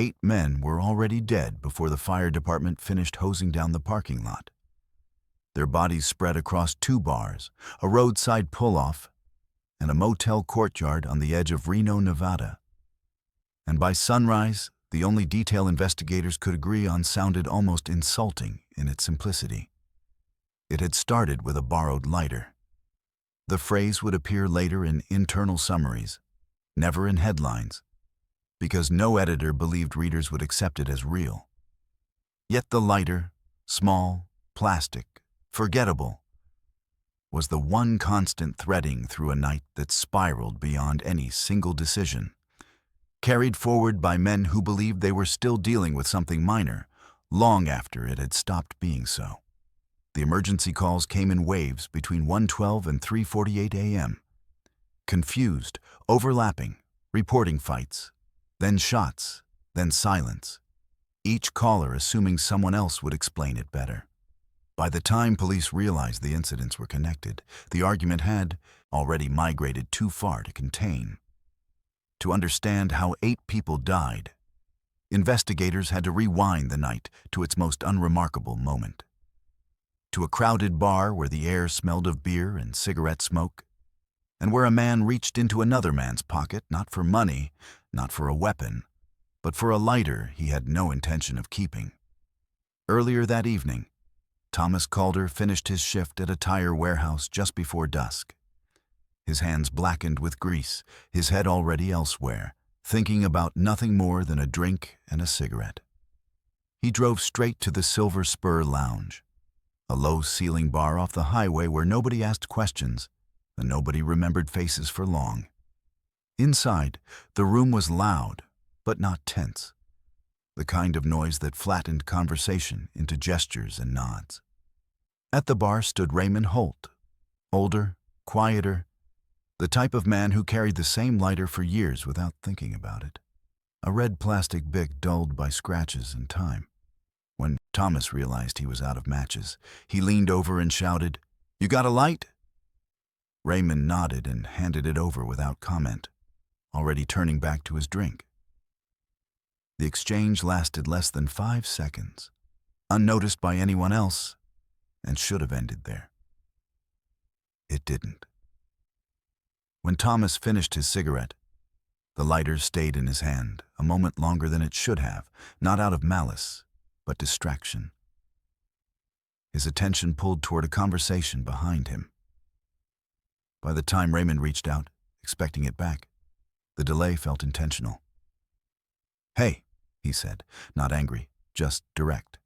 8 men were already dead before the fire department finished hosing down the parking lot. Their bodies spread across 2 bars, a roadside pull-off, and a motel courtyard on the edge of Reno, Nevada. And by sunrise, the only detail investigators could agree on sounded almost insulting in its simplicity. It had started with a borrowed lighter. The phrase would appear later in internal summaries, never in headlines, because no editor believed readers would accept it as real. Yet the lighter, small, plastic, forgettable, was the one constant threading through a night that spiraled beyond any single decision, carried forward by men who believed they were still dealing with something minor, long after it had stopped being so. The emergency calls came in waves between 1:12 and 3:48 a.m. Confused, overlapping, reporting fights, then shots, then silence, each caller assuming someone else would explain it better. By the time police realized the incidents were connected, the argument had already migrated too far to contain. To understand how 8 people died, investigators had to rewind the night to its most unremarkable moment. To a crowded bar where the air smelled of beer and cigarette smoke, and where a man reached into another man's pocket not for money, not for a weapon, but for a lighter he had no intention of keeping. Earlier that evening, Thomas Calder finished his shift at a tire warehouse just before dusk. His hands blackened with grease, his head already elsewhere, thinking about nothing more than a drink and a cigarette. He drove straight to the Silver Spur Lounge, a low-ceiling bar off the highway where nobody asked questions and nobody remembered faces for long. Inside, the room was loud, but not tense, the kind of noise that flattened conversation into gestures and nods. At the bar stood Raymond Holt, older, quieter, the type of man who carried the same lighter for years without thinking about it, a red plastic bic dulled by scratches and time. When Thomas realized he was out of matches, he leaned over and shouted, "You got a light?" Raymond nodded and handed it over without comment, already turning back to his drink. The exchange lasted less than 5 seconds, unnoticed by anyone else, and should have ended there. It didn't. When Thomas finished his cigarette, the lighter stayed in his hand a moment longer than it should have, not out of malice, but distraction. His attention pulled toward a conversation behind him. By the time Raymond reached out, expecting it back, the delay felt intentional. "Hey," he said, not angry, just direct.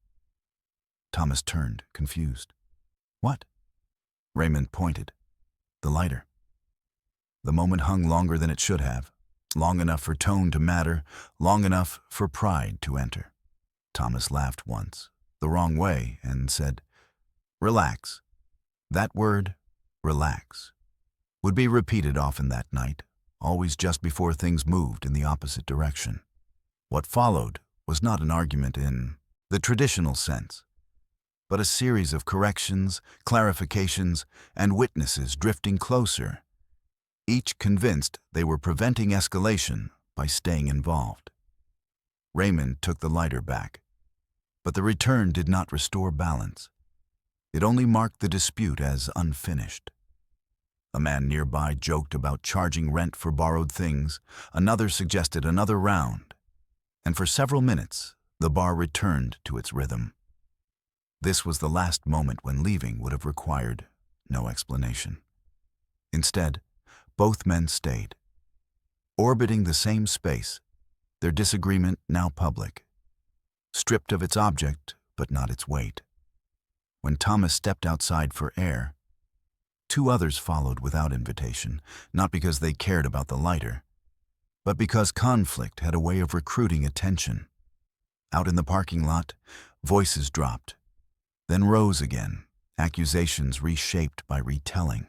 Thomas turned, confused. "What?" Raymond pointed. "The lighter." The moment hung longer than it should have, long enough for tone to matter, long enough for pride to enter. Thomas laughed once, the wrong way, and said, "Relax." That word, relax, would be repeated often that night, always just before things moved in the opposite direction. What followed was not an argument in the traditional sense, but a series of corrections, clarifications, and witnesses drifting closer, each convinced they were preventing escalation by staying involved. Raymond took the lighter back, but the return did not restore balance. It only marked the dispute as unfinished. A man nearby joked about charging rent for borrowed things, another suggested another round, and for several minutes the bar returned to its rhythm. This was the last moment when leaving would have required no explanation. Instead, both men stayed, orbiting the same space, their disagreement now public, stripped of its object but not its weight. When Thomas stepped outside for air, 2 others followed without invitation, not because they cared about the lighter, but because conflict had a way of recruiting attention. Out in the parking lot, voices dropped, then rose again, accusations reshaped by retelling.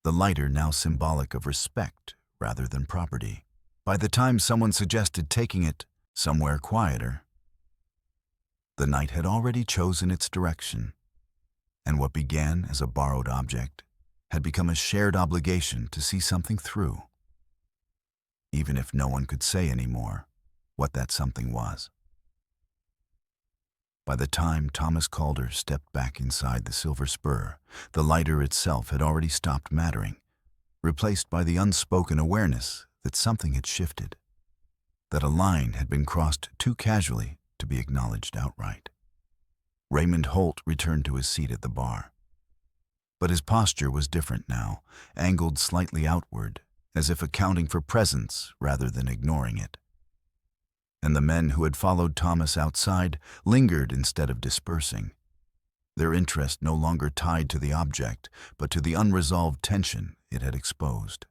The lighter now symbolic of respect rather than property. By the time someone suggested taking it somewhere quieter, the night had already chosen its direction, and what began as a borrowed object had become a shared obligation to see something through. Even if no one could say any more, what that something was. By the time Thomas Calder stepped back inside the Silver Spur, the lighter itself had already stopped mattering, replaced by the unspoken awareness that something had shifted, that a line had been crossed too casually to be acknowledged outright. Raymond Holt returned to his seat at the bar. But his posture was different now, angled slightly outward, as if accounting for presence rather than ignoring it. And the men who had followed Thomas outside lingered instead of dispersing, their interest no longer tied to the object, but to the unresolved tension it had exposed.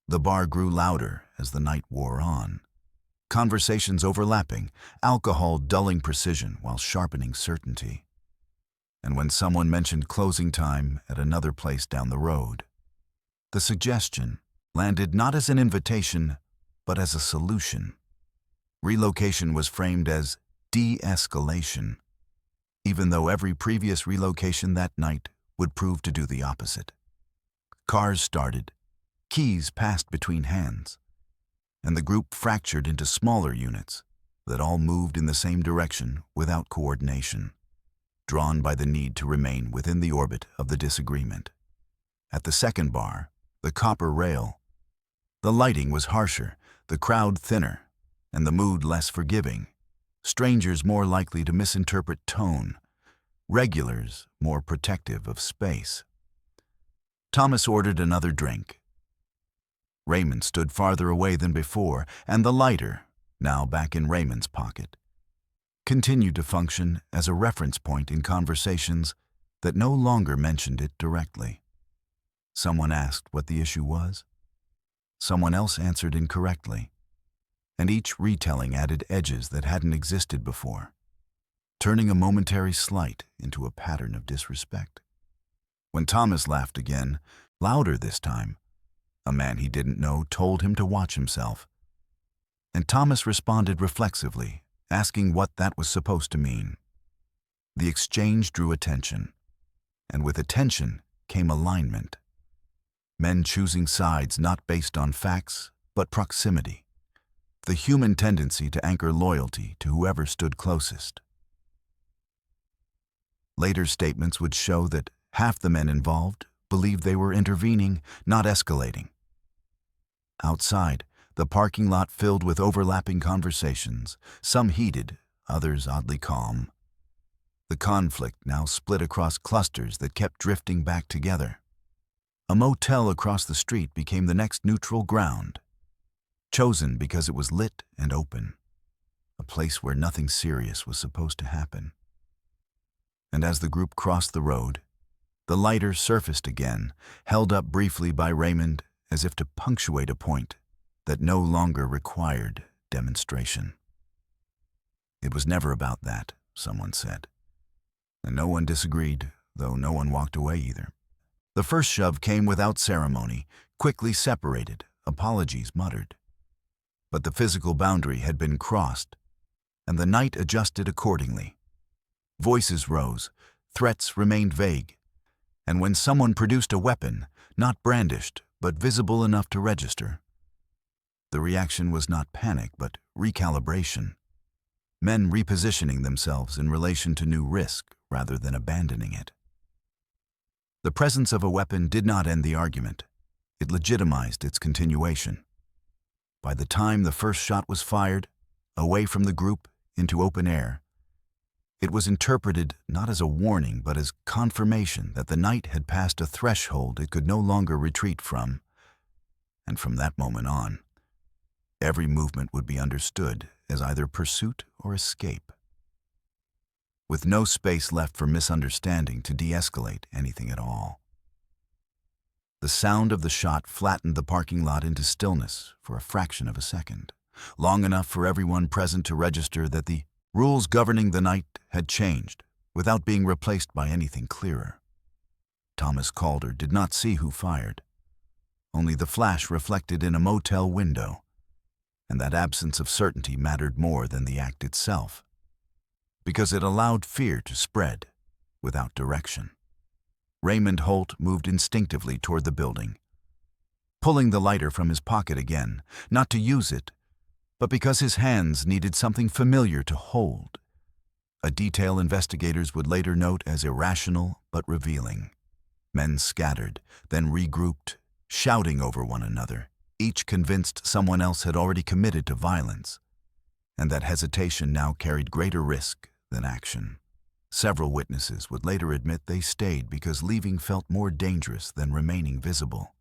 The bar grew louder as the night wore on, conversations overlapping, alcohol dulling precision while sharpening certainty. And when someone mentioned closing time at another place down the road, the suggestion landed not as an invitation, but as a solution. Relocation was framed as de-escalation, even though every previous relocation that night would prove to do the opposite. Cars started, keys passed between hands, and the group fractured into smaller units that all moved in the same direction without coordination, drawn by the need to remain within the orbit of the disagreement. At the second bar, the copper rail, the lighting was harsher, the crowd thinner, and the mood less forgiving, strangers more likely to misinterpret tone, regulars more protective of space. Thomas ordered another drink. Raymond stood farther away than before, and the lighter, now back in Raymond's pocket, continued to function as a reference point in conversations that no longer mentioned it directly. Someone asked what the issue was. Someone else answered incorrectly, and each retelling added edges that hadn't existed before, turning a momentary slight into a pattern of disrespect. When Thomas laughed again, louder this time, a man he didn't know told him to watch himself, and Thomas responded reflexively, asking what that was supposed to mean. The exchange drew attention, and with attention came alignment. Men choosing sides not based on facts, but proximity. The human tendency to anchor loyalty to whoever stood closest. Later statements would show that half the men involved believed they were intervening, not escalating. Outside, the parking lot filled with overlapping conversations, some heated, others oddly calm. The conflict now split across clusters that kept drifting back together. A motel across the street became the next neutral ground, chosen because it was lit and open, a place where nothing serious was supposed to happen. And as the group crossed the road, the lighter surfaced again, held up briefly by Raymond as if to punctuate a point that no longer required demonstration. It was never about that, someone said, and no one disagreed, though no one walked away either. The first shove came without ceremony, quickly separated, apologies muttered. But the physical boundary had been crossed, and the night adjusted accordingly. Voices rose, threats remained vague, and when someone produced a weapon, not brandished, but visible enough to register, the reaction was not panic, but recalibration. Men repositioning themselves in relation to new risk rather than abandoning it. The presence of a weapon did not end the argument. It legitimized its continuation. By the time the first shot was fired, away from the group into open air, it was interpreted not as a warning but as confirmation that the night had passed a threshold it could no longer retreat from. And from that moment on, every movement would be understood as either pursuit or escape, with no space left for misunderstanding to de-escalate anything at all. The sound of the shot flattened the parking lot into stillness for a fraction of a second, long enough for everyone present to register that the rules governing the night had changed without being replaced by anything clearer. Thomas Calder did not see who fired, only the flash reflected in a motel window, and that absence of certainty mattered more than the act itself, because it allowed fear to spread without direction. Raymond Holt moved instinctively toward the building, pulling the lighter from his pocket again, not to use it, but because his hands needed something familiar to hold, a detail investigators would later note as irrational but revealing. Men scattered, then regrouped, shouting over one another, each convinced someone else had already committed to violence, and that hesitation now carried greater risk than action. Several witnesses would later admit they stayed because leaving felt more dangerous than remaining visible.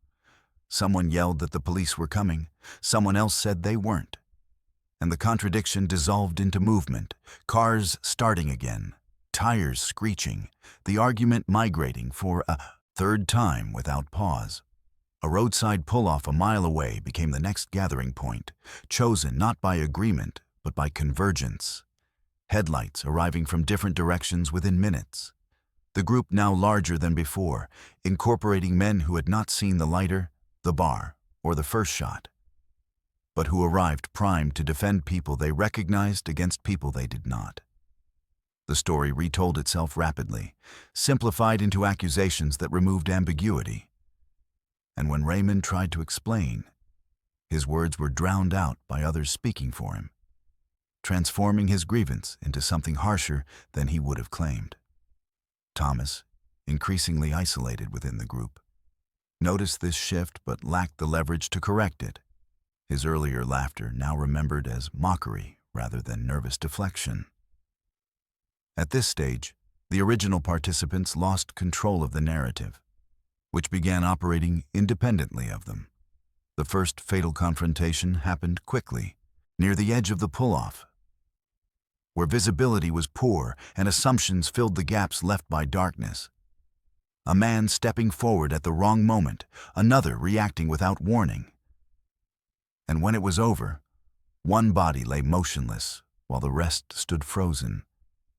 Someone yelled that the police were coming, someone else said they weren't. And the contradiction dissolved into movement, cars starting again, tires screeching, the argument migrating for a third time without pause. A roadside pull-off a mile away became the next gathering point, chosen not by agreement but by convergence. Headlights arriving from different directions within minutes. The group now larger than before, incorporating men who had not seen the lighter, the bar, or the first shot, but who arrived primed to defend people they recognized against people they did not. The story retold itself rapidly, simplified into accusations that removed ambiguity. And when Raymond tried to explain, his words were drowned out by others speaking for him, transforming his grievance into something harsher than he would have claimed. Thomas, increasingly isolated within the group, noticed this shift but lacked the leverage to correct it. His earlier laughter now remembered as mockery rather than nervous deflection. At this stage, the original participants lost control of the narrative, which began operating independently of them. The first fatal confrontation happened quickly, near the edge of the pull-off, where visibility was poor and assumptions filled the gaps left by darkness. A man stepping forward at the wrong moment, another reacting without warning. And when it was over, one body lay motionless while the rest stood frozen,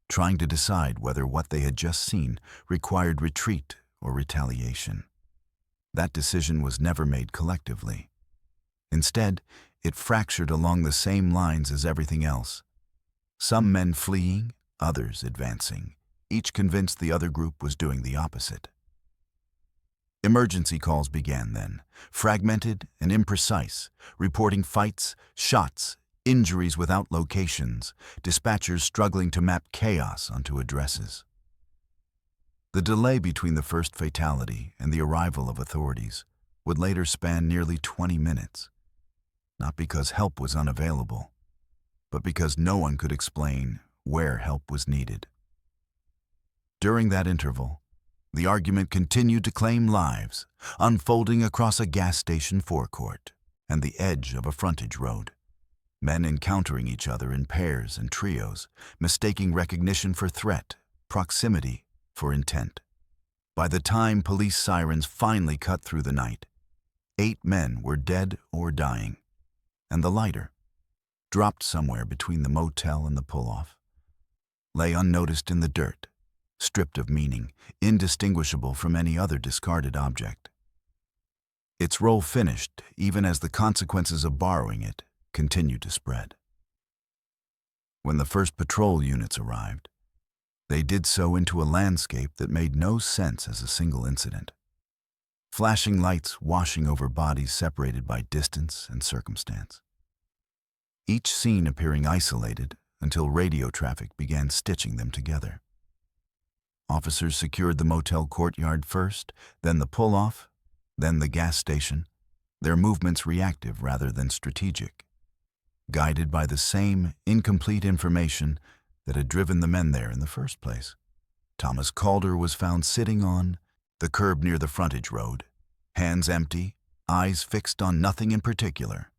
trying to decide whether what they had just seen required retreat or retaliation. That decision was never made collectively. Instead, it fractured along the same lines as everything else. Some men fleeing, others advancing, each convinced the other group was doing the opposite. Emergency calls began then, fragmented and imprecise, reporting fights, shots, injuries without locations, dispatchers struggling to map chaos onto addresses. The delay between the first fatality and the arrival of authorities would later span nearly 20 minutes, not because help was unavailable, but because no one could explain where help was needed. During that interval, the argument continued to claim lives, unfolding across a gas station forecourt and the edge of a frontage road. Men encountering each other in pairs and trios, mistaking recognition for threat, proximity for intent. By the time police sirens finally cut through the night, 8 men were dead or dying, and the lighter, dropped somewhere between the motel and the pull-off, lay unnoticed in the dirt, stripped of meaning, indistinguishable from any other discarded object. Its role finished even as the consequences of borrowing it continued to spread. When the first patrol units arrived, they did so into a landscape that made no sense as a single incident. Flashing lights washing over bodies separated by distance and circumstance. Each scene appearing isolated until radio traffic began stitching them together. Officers secured the motel courtyard first, then the pull-off, then the gas station, their movements reactive rather than strategic, guided by the same incomplete information that had driven the men there in the first place. Thomas Calder was found sitting on the curb near the frontage road, hands empty, eyes fixed on nothing in particular,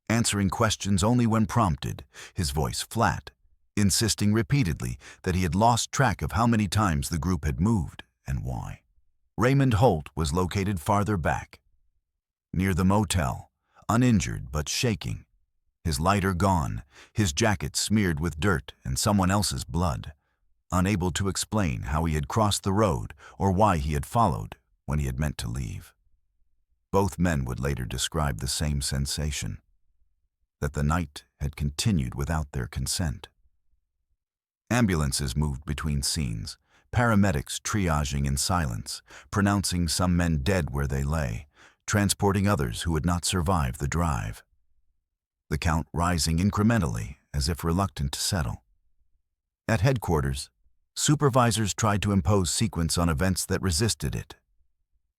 answering questions only when prompted, his voice flat, insisting repeatedly that he had lost track of how many times the group had moved and why. Raymond Holt was located farther back, near the motel, uninjured but shaking, his lighter gone, his jacket smeared with dirt and someone else's blood, unable to explain how he had crossed the road or why he had followed when he had meant to leave. Both men would later describe the same sensation, that the night had continued without their consent. Ambulances moved between scenes, paramedics triaging in silence, pronouncing some men dead where they lay, transporting others who would not survive the drive. the count rising incrementally as if reluctant to settle. At headquarters, supervisors tried to impose sequence on events that resisted it,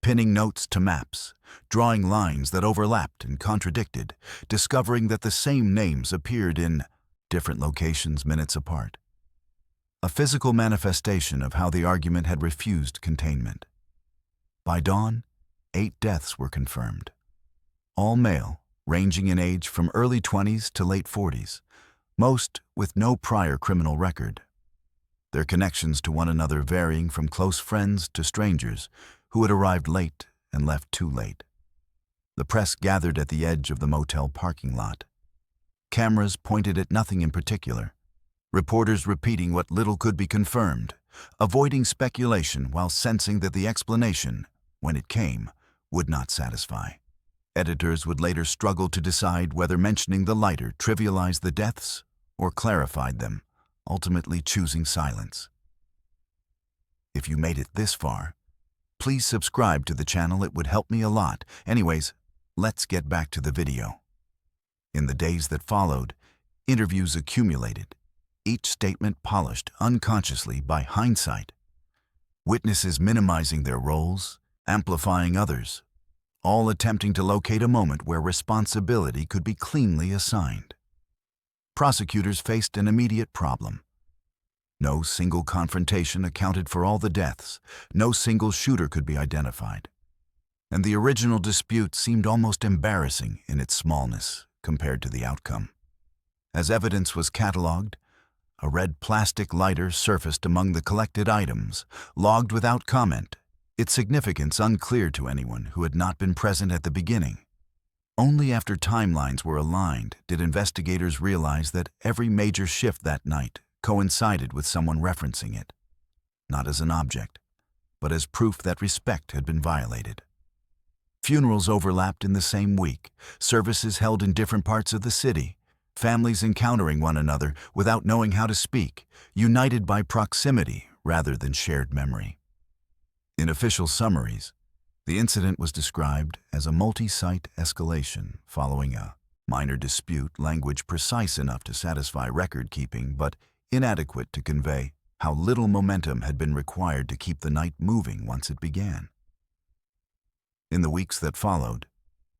pinning notes to maps, drawing lines that overlapped and contradicted, discovering that the same names appeared in different locations minutes apart. A physical manifestation of how the argument had refused containment. By dawn, 8 deaths were confirmed, all male, ranging in age from early 20s to late 40s, most with no prior criminal record. Their connections to one another varying from close friends to strangers who had arrived late and left too late. The press gathered at the edge of the motel parking lot. Cameras pointed at nothing in particular, reporters repeating what little could be confirmed, avoiding speculation while sensing that the explanation, when it came, would not satisfy. Editors would later struggle to decide whether mentioning the lighter trivialized the deaths or clarified them, ultimately choosing silence. If you made it this far, please subscribe to the channel. It would help me a lot. Anyways, let's get back to the video. In the days that followed, interviews accumulated, each statement polished unconsciously by hindsight. Witnesses minimizing their roles, amplifying others, all attempting to locate a moment where responsibility could be cleanly assigned. Prosecutors faced an immediate problem. No single confrontation accounted for all the deaths, no single shooter could be identified. And the original dispute seemed almost embarrassing in its smallness compared to the outcome. As evidence was cataloged, a red plastic lighter surfaced among the collected items, logged without comment, its significance unclear to anyone who had not been present at the beginning. Only after timelines were aligned did investigators realize that every major shift that night coincided with someone referencing it, not as an object, but as proof that respect had been violated. Funerals overlapped in the same week, services held in different parts of the city, families encountering one another without knowing how to speak, united by proximity rather than shared memory. In official summaries, the incident was described as a multi-site escalation following a minor dispute, language precise enough to satisfy record-keeping but inadequate to convey how little momentum had been required to keep the night moving once it began. In the weeks that followed,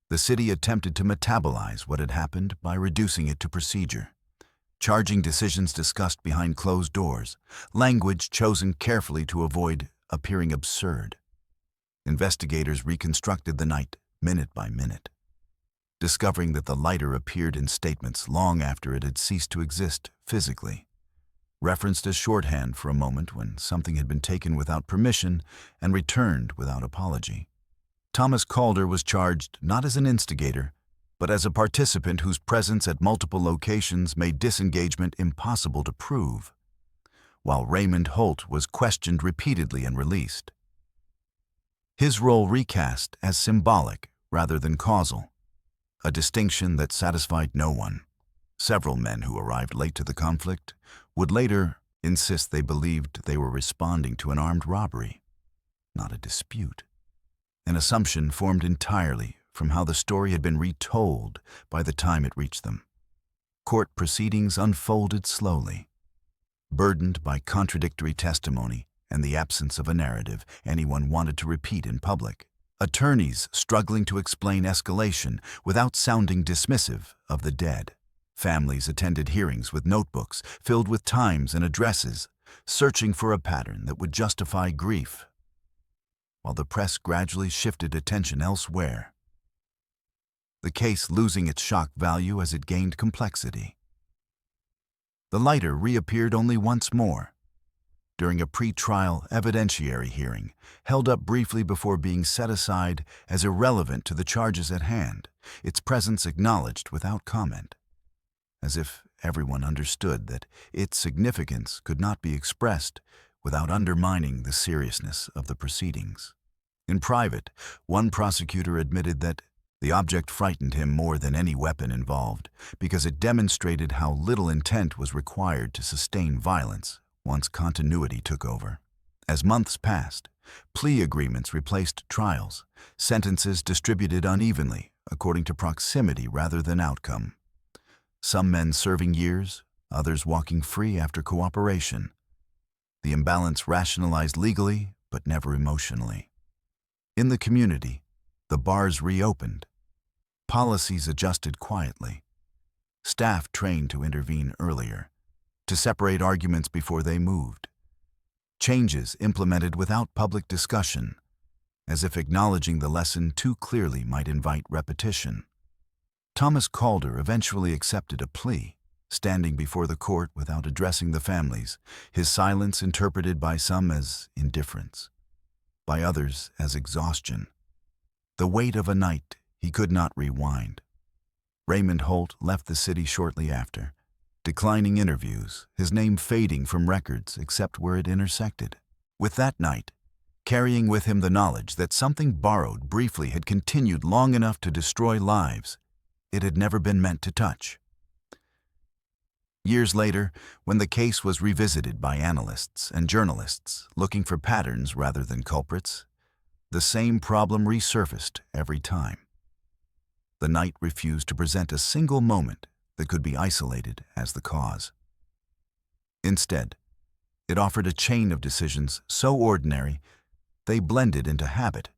the city attempted to metabolize what had happened by reducing it to procedure, charging decisions discussed behind closed doors, language chosen carefully to avoid appearing absurd. Investigators reconstructed the night minute by minute, discovering that the lighter appeared in statements long after it had ceased to exist physically, referenced as shorthand for a moment when something had been taken without permission and returned without apology. Thomas Calder was charged not as an instigator, but as a participant whose presence at multiple locations made disengagement impossible to prove, while Raymond Holt was questioned repeatedly and released. His role recast as symbolic rather than causal, a distinction that satisfied no one. Several men who arrived late to the conflict would later insist they believed they were responding to an armed robbery, not a dispute. An assumption formed entirely from how the story had been retold by the time it reached them. Court proceedings unfolded slowly, burdened by contradictory testimony and the absence of a narrative anyone wanted to repeat in public. Attorneys struggling to explain escalation without sounding dismissive of the dead. Families attended hearings with notebooks filled with times and addresses, searching for a pattern that would justify grief, while the press gradually shifted attention elsewhere, the case losing its shock value as it gained complexity. The lighter reappeared only once more, during a pre-trial evidentiary hearing, held up briefly before being set aside as irrelevant to the charges at hand, its presence acknowledged without comment, as if everyone understood that its significance could not be expressed without undermining the seriousness of the proceedings. In private, one prosecutor admitted that the object frightened him more than any weapon involved because it demonstrated how little intent was required to sustain violence once continuity took over. As months passed, plea agreements replaced trials, sentences distributed unevenly according to proximity rather than outcome. some men serving years, others walking free after cooperation. The imbalance rationalized legally, but never emotionally. In the community, the bars reopened. Policies adjusted quietly. Staff trained to intervene earlier, to separate arguments before they moved. Changes implemented without public discussion, as if acknowledging the lesson too clearly might invite repetition. Thomas Calder eventually accepted a plea, standing before the court without addressing the families, his silence interpreted by some as indifference, by others as exhaustion. The weight of a night he could not rewind. Raymond Holt left the city shortly after, declining interviews, his name fading from records except where it intersected. With that night, carrying with him the knowledge that something borrowed briefly had continued long enough to destroy lives it had never been meant to touch. Years later, when the case was revisited by analysts and journalists looking for patterns rather than culprits, the same problem resurfaced every time. The night refused to present a single moment that could be isolated as the cause. Instead, it offered a chain of decisions so ordinary they blended into habit,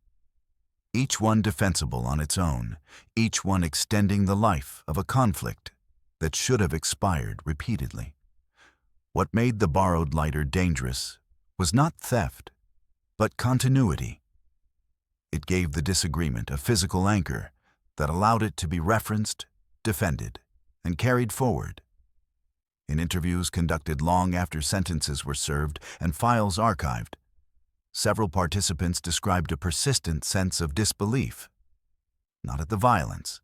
each one defensible on its own, each one extending the life of a conflict that should have expired repeatedly. What made the borrowed lighter dangerous was not theft, but continuity. It gave the disagreement a physical anchor that allowed it to be referenced, defended, and carried forward. In interviews conducted long after sentences were served and files archived, several participants described a persistent sense of disbelief, not at the violence,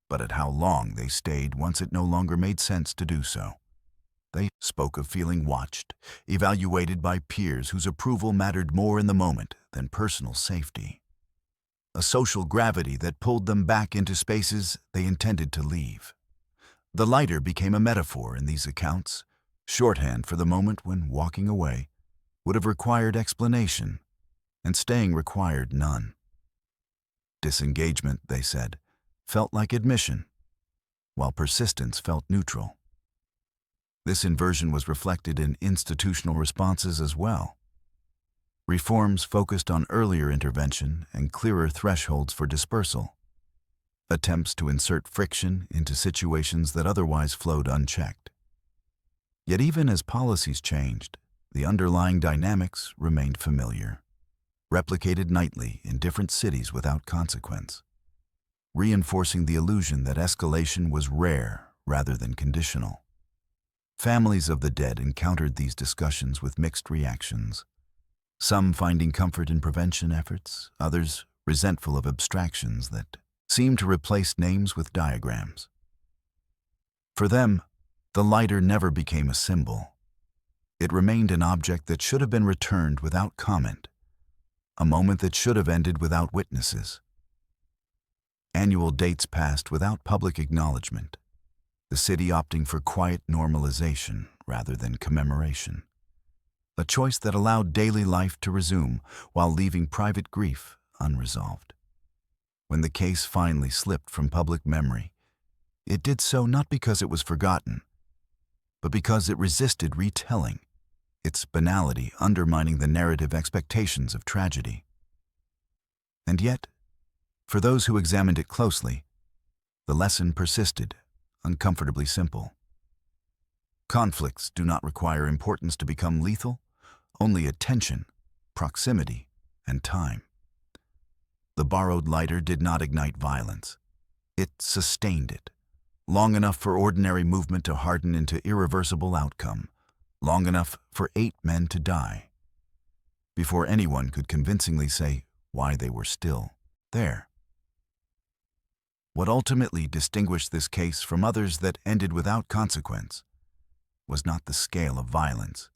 but at how long they stayed once it no longer made sense to do so. They spoke of feeling watched, evaluated by peers whose approval mattered more in the moment than personal safety. A social gravity that pulled them back into spaces they intended to leave. The lighter became a metaphor in these accounts, shorthand for the moment when walking away would have required explanation, and staying required none. Disengagement, they said, felt like admission, while persistence felt neutral. This inversion was reflected in institutional responses as well. Reforms focused on earlier intervention and clearer thresholds for dispersal. Attempts to insert friction into situations that otherwise flowed unchecked. Yet even as policies changed, the underlying dynamics remained familiar, replicated nightly in different cities without consequence, reinforcing the illusion that escalation was rare rather than conditional. Families of the dead encountered these discussions with mixed reactions, some finding comfort in prevention efforts, others resentful of abstractions that seemed to replace names with diagrams. For them, the lighter never became a symbol. It remained an object that should have been returned without comment, a moment that should have ended without witnesses. Annual dates passed without public acknowledgement, the city opting for quiet normalization rather than commemoration, a choice that allowed daily life to resume while leaving private grief unresolved. When the case finally slipped from public memory, it did so not because it was forgotten, but because it resisted retelling, its banality undermining the narrative expectations of tragedy. And yet, for those who examined it closely, the lesson persisted, uncomfortably simple. Conflicts do not require importance to become lethal, only attention, proximity, and time. The borrowed lighter did not ignite violence. It sustained it, long enough for ordinary movement to harden into irreversible outcome, long enough for 8 men to die, before anyone could convincingly say why they were still there. What ultimately distinguished this case from others that ended without consequence was not the scale of violence,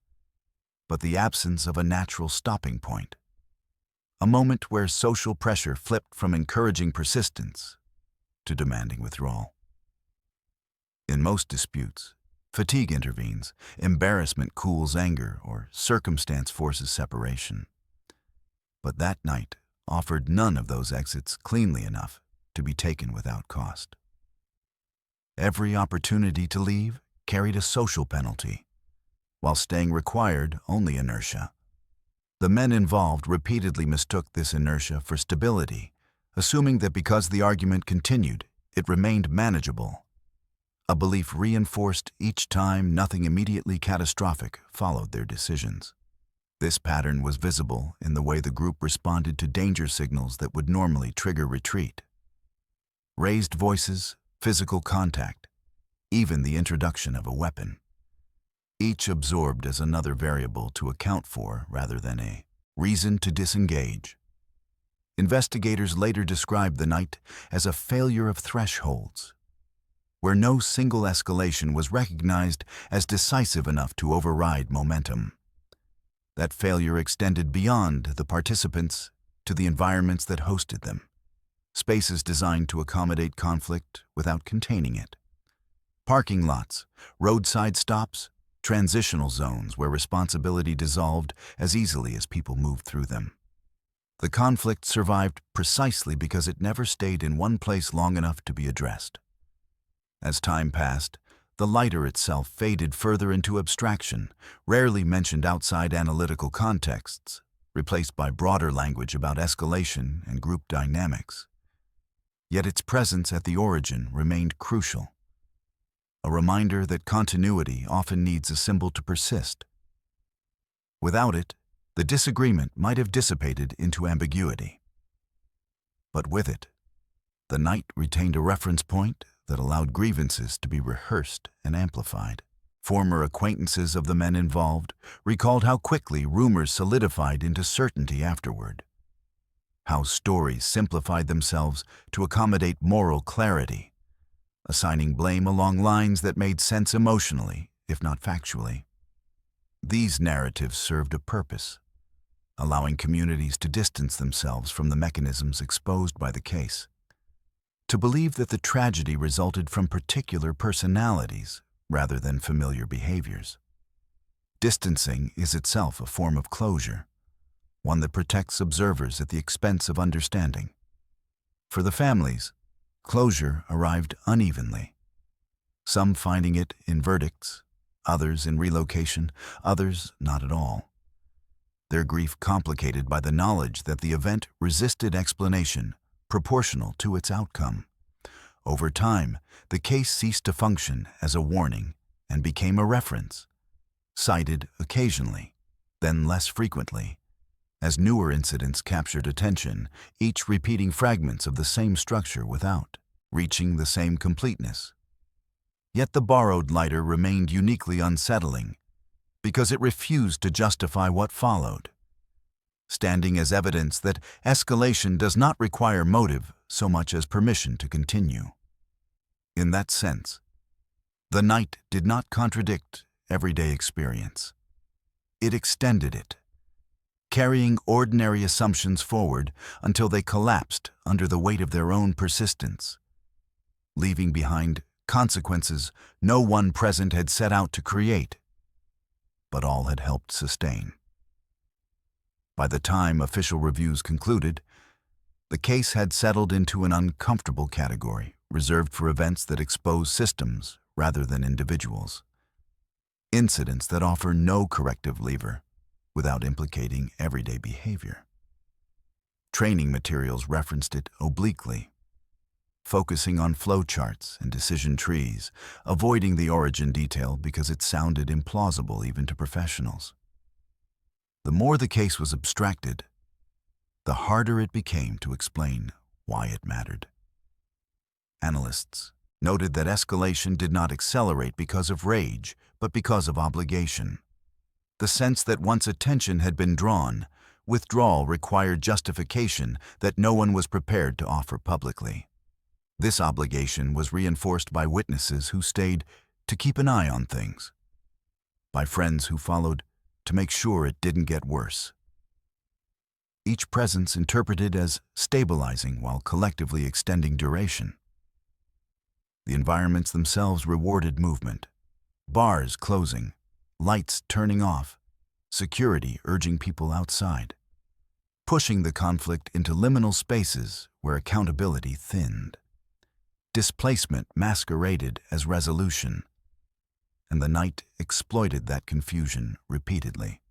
but the absence of a natural stopping point, a moment where social pressure flipped from encouraging persistence to demanding withdrawal. In most disputes, fatigue intervenes, embarrassment cools anger, or circumstance forces separation. But that night offered none of those exits cleanly enough to be taken without cost. Every opportunity to leave carried a social penalty, while staying required only inertia. The men involved repeatedly mistook this inertia for stability, assuming that because the argument continued, it remained manageable. A belief reinforced each time nothing immediately catastrophic followed their decisions. This pattern was visible in the way the group responded to danger signals that would normally trigger retreat. Raised voices, physical contact, even the introduction of a weapon. Each absorbed as another variable to account for rather than a reason to disengage. Investigators later described the night as a failure of thresholds, where no single escalation was recognized as decisive enough to override momentum. That failure extended beyond the participants to the environments that hosted them, spaces designed to accommodate conflict without containing it. Parking lots, roadside stops, transitional zones where responsibility dissolved as easily as people moved through them. The conflict survived precisely because it never stayed in one place long enough to be addressed. As time passed, the lighter itself faded further into abstraction, rarely mentioned outside analytical contexts, replaced by broader language about escalation and group dynamics. Yet its presence at the origin remained crucial. A reminder that continuity often needs a symbol to persist. Without it, the disagreement might have dissipated into ambiguity. But with it, the night retained a reference point that allowed grievances to be rehearsed and amplified. Former acquaintances of the men involved recalled how quickly rumors solidified into certainty afterward, how stories simplified themselves to accommodate moral clarity, assigning blame along lines that made sense emotionally, if not factually. These narratives served a purpose, allowing communities to distance themselves from the mechanisms exposed by the case, to believe that the tragedy resulted from particular personalities rather than familiar behaviors. Distancing is itself a form of closure, one that protects observers at the expense of understanding. For the families, closure arrived unevenly, some finding it in verdicts, others in relocation, others not at all. Their grief complicated by the knowledge that the event resisted explanation proportional to its outcome. Over time, the case ceased to function as a warning and became a reference, cited occasionally, then less frequently, as newer incidents captured attention, each repeating fragments of the same structure without reaching the same completeness. Yet the borrowed lighter remained uniquely unsettling because it refused to justify what followed, standing as evidence that escalation does not require motive so much as permission to continue. In that sense, the night did not contradict everyday experience. It extended it, carrying ordinary assumptions forward until they collapsed under the weight of their own persistence, leaving behind consequences no one present had set out to create, but all had helped sustain. By the time official reviews concluded, the case had settled into an uncomfortable category reserved for events that expose systems rather than individuals, incidents that offer no corrective lever without implicating everyday behavior. Training materials referenced it obliquely, focusing on flowcharts and decision trees, avoiding the origin detail because it sounded implausible even to professionals. The more the case was abstracted, the harder it became to explain why it mattered. Analysts noted that escalation did not accelerate because of rage, but because of obligation. The sense that once attention had been drawn, withdrawal required justification that no one was prepared to offer publicly. This obligation was reinforced by witnesses who stayed to keep an eye on things, by friends who followed to make sure it didn't get worse. Each presence interpreted as stabilizing while collectively extending duration. The environments themselves rewarded movement, bars closing, lights turning off, security urging people outside, pushing the conflict into liminal spaces where accountability thinned. Displacement masqueraded as resolution, and the night exploited that confusion repeatedly.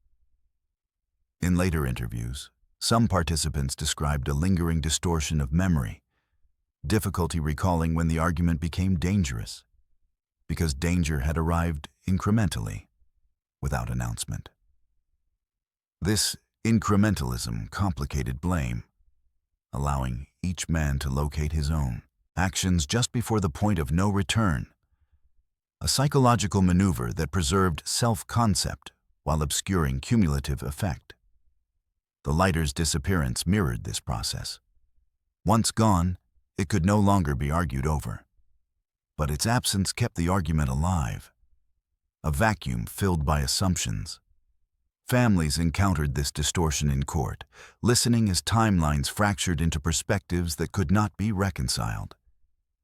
In later interviews, some participants described a lingering distortion of memory, difficulty recalling when the argument became dangerous, because danger had arrived incrementally, without announcement. This incrementalism complicated blame, allowing each man to locate his own actions just before the point of no return, a psychological maneuver that preserved self-concept while obscuring cumulative effect. The lighter's disappearance mirrored this process. Once gone, it could no longer be argued over. But its absence kept the argument alive, a vacuum filled by assumptions. Families encountered this distortion in court, listening as timelines fractured into perspectives that could not be reconciled,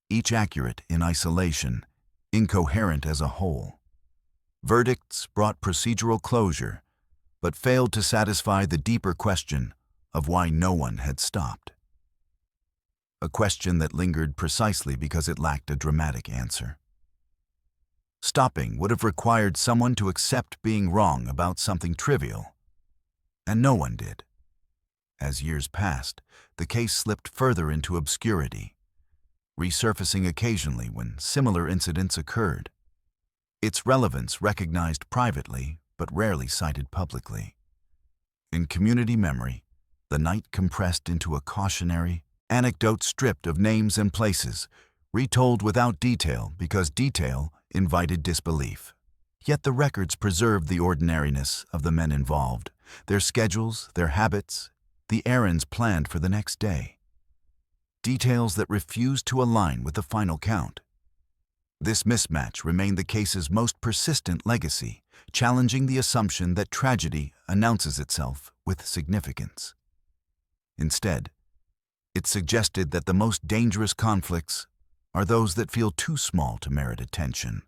each accurate in isolation, incoherent as a whole. Verdicts brought procedural closure, but failed to satisfy the deeper question of why no one had stopped. A question that lingered precisely because it lacked a dramatic answer. Stopping would have required someone to accept being wrong about something trivial, and no one did. As years passed, the case slipped further into obscurity, resurfacing occasionally when similar incidents occurred. Its relevance recognized privately, but rarely cited publicly. In community memory, the night compressed into a cautionary anecdote stripped of names and places, retold without detail because detail invited disbelief. Yet the records preserved the ordinariness of the men involved, their schedules, their habits, the errands planned for the next day. Details that refused to align with the final count. This mismatch remained the case's most persistent legacy, challenging the assumption that tragedy announces itself with significance. Instead, it suggested that the most dangerous conflicts are those that feel too small to merit attention,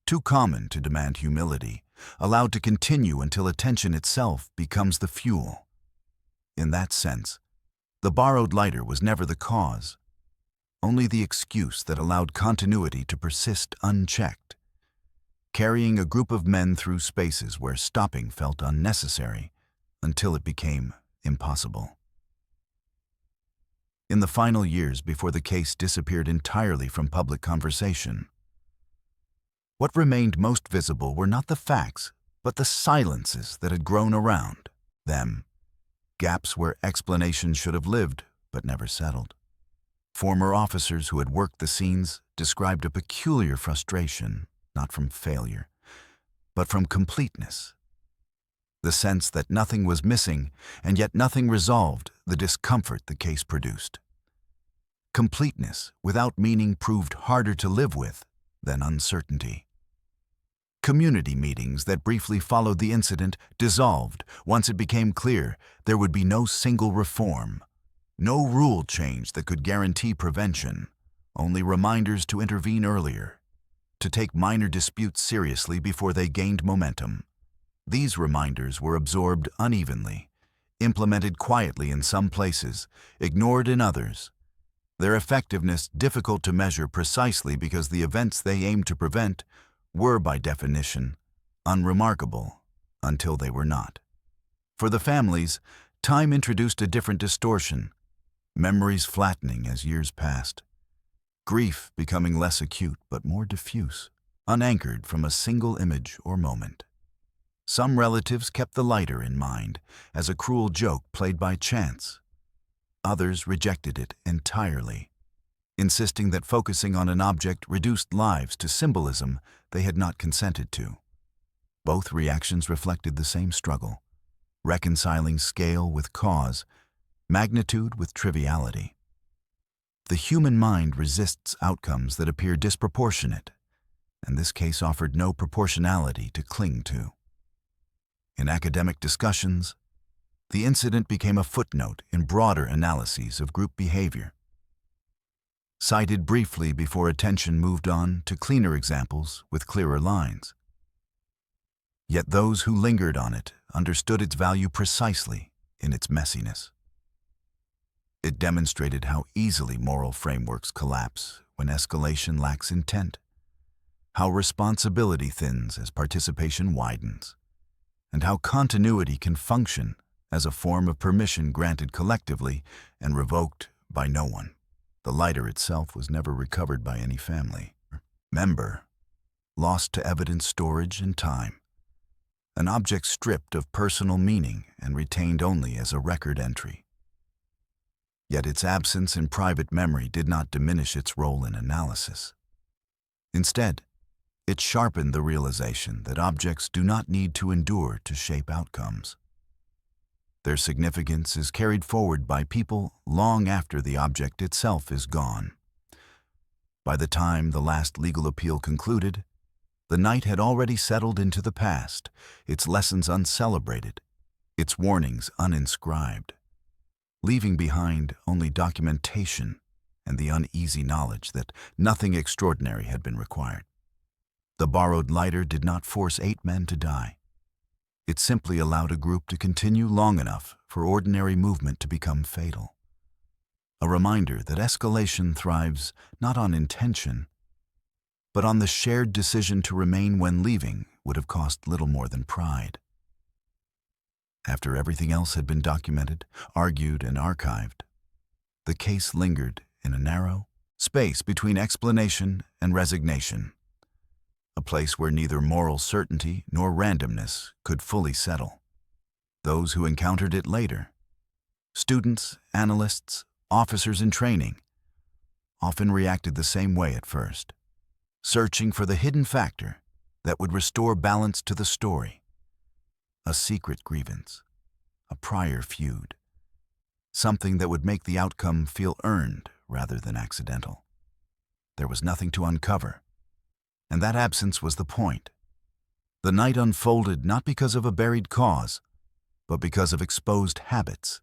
too common to demand humility, allowed to continue until attention itself becomes the fuel. In that sense, the borrowed lighter was never the cause, only the excuse that allowed continuity to persist unchecked, carrying a group of men through spaces where stopping felt unnecessary until it became impossible. In the final years before the case disappeared entirely from public conversation, what remained most visible were not the facts, but the silences that had grown around them, gaps where explanations should have lived but never settled. Former officers who had worked the scenes described a peculiar frustration, not from failure, but from completeness. The sense that nothing was missing and yet nothing resolved the discomfort the case produced. Completeness without meaning proved harder to live with than uncertainty. Community meetings that briefly followed the incident dissolved once it became clear there would be no single reform, no rule change that could guarantee prevention, only reminders to intervene earlier, to take minor disputes seriously before they gained momentum. These reminders were absorbed unevenly, implemented quietly in some places, ignored in others, their effectiveness difficult to measure precisely because the events they aimed to prevent were, by definition, unremarkable until they were not. For the families, time introduced a different distortion, memories flattening as years passed, grief becoming less acute but more diffuse, unanchored from a single image or moment. Some relatives kept the lighter in mind as a cruel joke played by chance. Others rejected it entirely, insisting that focusing on an object reduced lives to symbolism they had not consented to. Both reactions reflected the same struggle, reconciling scale with cause, magnitude with triviality. The human mind resists outcomes that appear disproportionate, and this case offered no proportionality to cling to. In academic discussions, the incident became a footnote in broader analyses of group behavior. Cited briefly before attention moved on to cleaner examples with clearer lines. Yet those who lingered on it understood its value precisely in its messiness. It demonstrated how easily moral frameworks collapse when escalation lacks intent, how responsibility thins as participation widens, and how continuity can function as a form of permission granted collectively and revoked by no one. The lighter itself was never recovered by any family member, lost to evidence storage and time, an object stripped of personal meaning and retained only as a record entry. Yet its absence in private memory did not diminish its role in analysis. Instead, it sharpened the realization that objects do not need to endure to shape outcomes. Their significance is carried forward by people long after the object itself is gone. By the time the last legal appeal concluded, the night had already settled into the past, its lessons uncelebrated, its warnings uninscribed, leaving behind only documentation and the uneasy knowledge that nothing extraordinary had been required. The borrowed lighter did not force 8 men to die. It simply allowed a group to continue long enough for ordinary movement to become fatal. A reminder that escalation thrives not on intention, but on the shared decision to remain when leaving would have cost little more than pride. After everything else had been documented, argued, and archived, the case lingered in a narrow space between explanation and resignation, a place where neither moral certainty nor randomness could fully settle. Those who encountered it later, students, analysts, officers in training, often reacted the same way at first, searching for the hidden factor that would restore balance to the story. A secret grievance, a prior feud, something that would make the outcome feel earned rather than accidental. There was nothing to uncover, and that absence was the point. The night unfolded not because of a buried cause, but because of exposed habits,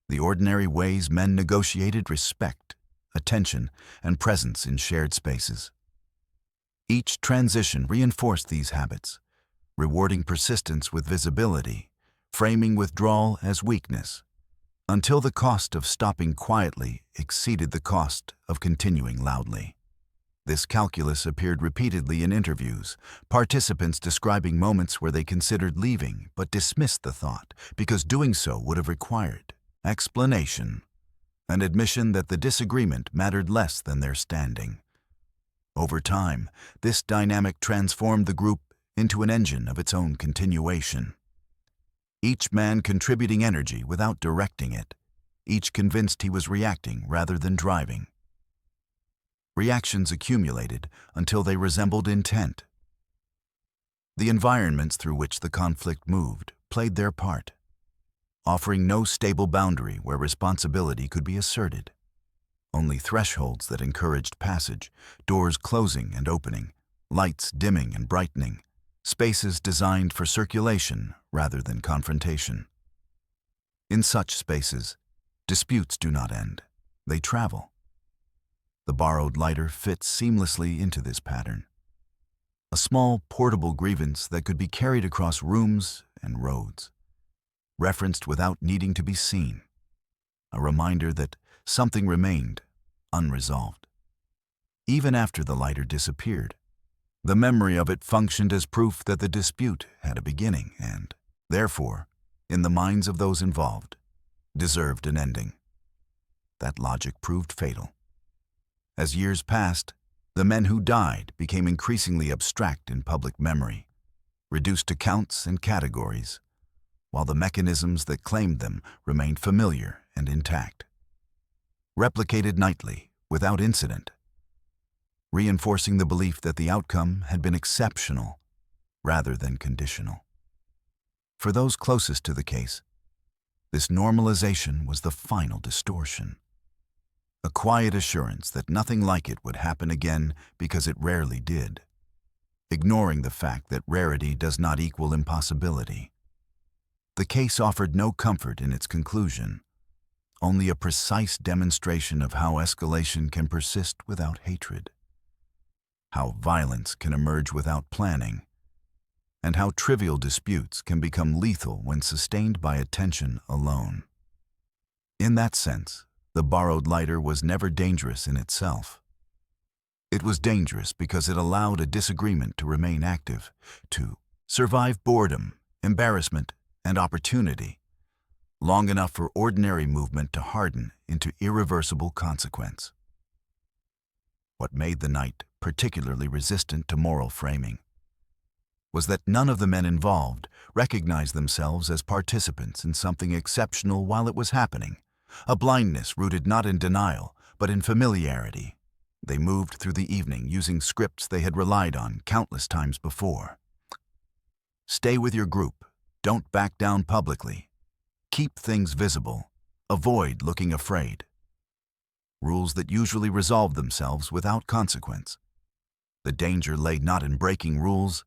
the ordinary ways men negotiated respect, attention, and presence in shared spaces. Each transition reinforced these habits, rewarding persistence with visibility, framing withdrawal as weakness, until the cost of stopping quietly exceeded the cost of continuing loudly. This calculus appeared repeatedly in interviews, participants describing moments where they considered leaving but dismissed the thought because doing so would have required explanation, an admission that the disagreement mattered less than their standing. Over time, this dynamic transformed the group into an engine of its own continuation. Each man contributing energy without directing it, each convinced he was reacting rather than driving. Reactions accumulated until they resembled intent. The environments through which the conflict moved played their part, offering no stable boundary where responsibility could be asserted. Only thresholds that encouraged passage, doors closing and opening, lights dimming and brightening, spaces designed for circulation rather than confrontation. In such spaces, disputes do not end, they travel. The borrowed lighter fits seamlessly into this pattern. A small, portable grievance that could be carried across rooms and roads, referenced without needing to be seen. A reminder that something remained unresolved. Even after the lighter disappeared, the memory of it functioned as proof that the dispute had a beginning and, therefore, in the minds of those involved, deserved an ending. That logic proved fatal. As years passed, the men who died became increasingly abstract in public memory, reduced to counts and categories, while the mechanisms that claimed them remained familiar and intact. Replicated nightly, without incident, reinforcing the belief that the outcome had been exceptional rather than conditional. For those closest to the case, this normalization was the final distortion. A quiet assurance that nothing like it would happen again because it rarely did, ignoring the fact that rarity does not equal impossibility. The case offered no comfort in its conclusion, only a precise demonstration of how escalation can persist without hatred, how violence can emerge without planning, and how trivial disputes can become lethal when sustained by attention alone. In that sense, the borrowed lighter was never dangerous in itself. It was dangerous because it allowed a disagreement to remain active, to survive boredom, embarrassment, and opportunity, long enough for ordinary movement to harden into irreversible consequence. What made the night particularly resistant to moral framing was that none of the men involved recognized themselves as participants in something exceptional while it was happening, a blindness rooted not in denial, but in familiarity. They moved through the evening using scripts they had relied on countless times before. Stay with your group, don't back down publicly, keep things visible, avoid looking afraid. Rules that usually resolve themselves without consequence. The danger lay not in breaking rules,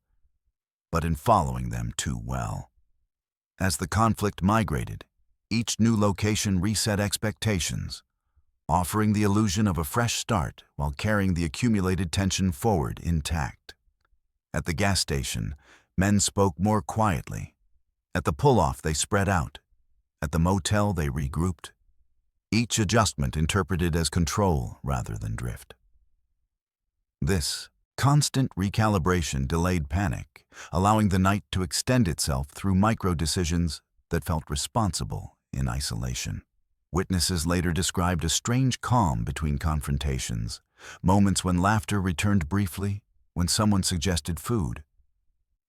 but in following them too well. As the conflict migrated, each new location reset expectations, offering the illusion of a fresh start while carrying the accumulated tension forward intact. At the gas station, men spoke more quietly. At the pull-off, they spread out. At the motel, they regrouped. Each adjustment interpreted as control rather than drift. This constant recalibration delayed panic, allowing the night to extend itself through micro-decisions that felt responsible in isolation. Witnesses later described a strange calm between confrontations, moments when laughter returned briefly, when someone suggested food,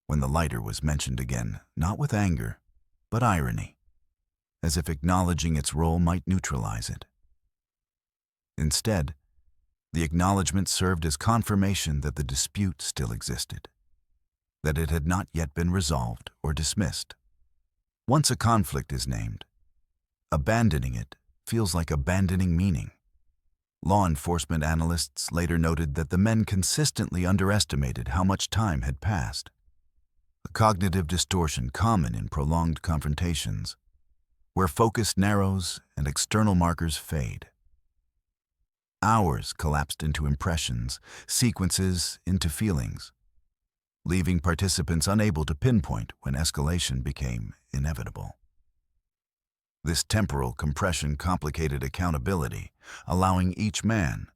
when the lighter was mentioned again, not with anger, but irony, as if acknowledging its role might neutralize it. Instead, the acknowledgement served as confirmation that the dispute still existed, that it had not yet been resolved or dismissed. Once a conflict is named, abandoning it feels like abandoning meaning. Law enforcement analysts later noted that the men consistently underestimated how much time had passed, a cognitive distortion common in prolonged confrontations, where focus narrows and external markers fade. Hours collapsed into impressions, sequences into feelings, leaving participants unable to pinpoint when escalation became inevitable. This temporal compression complicated accountability, allowing each man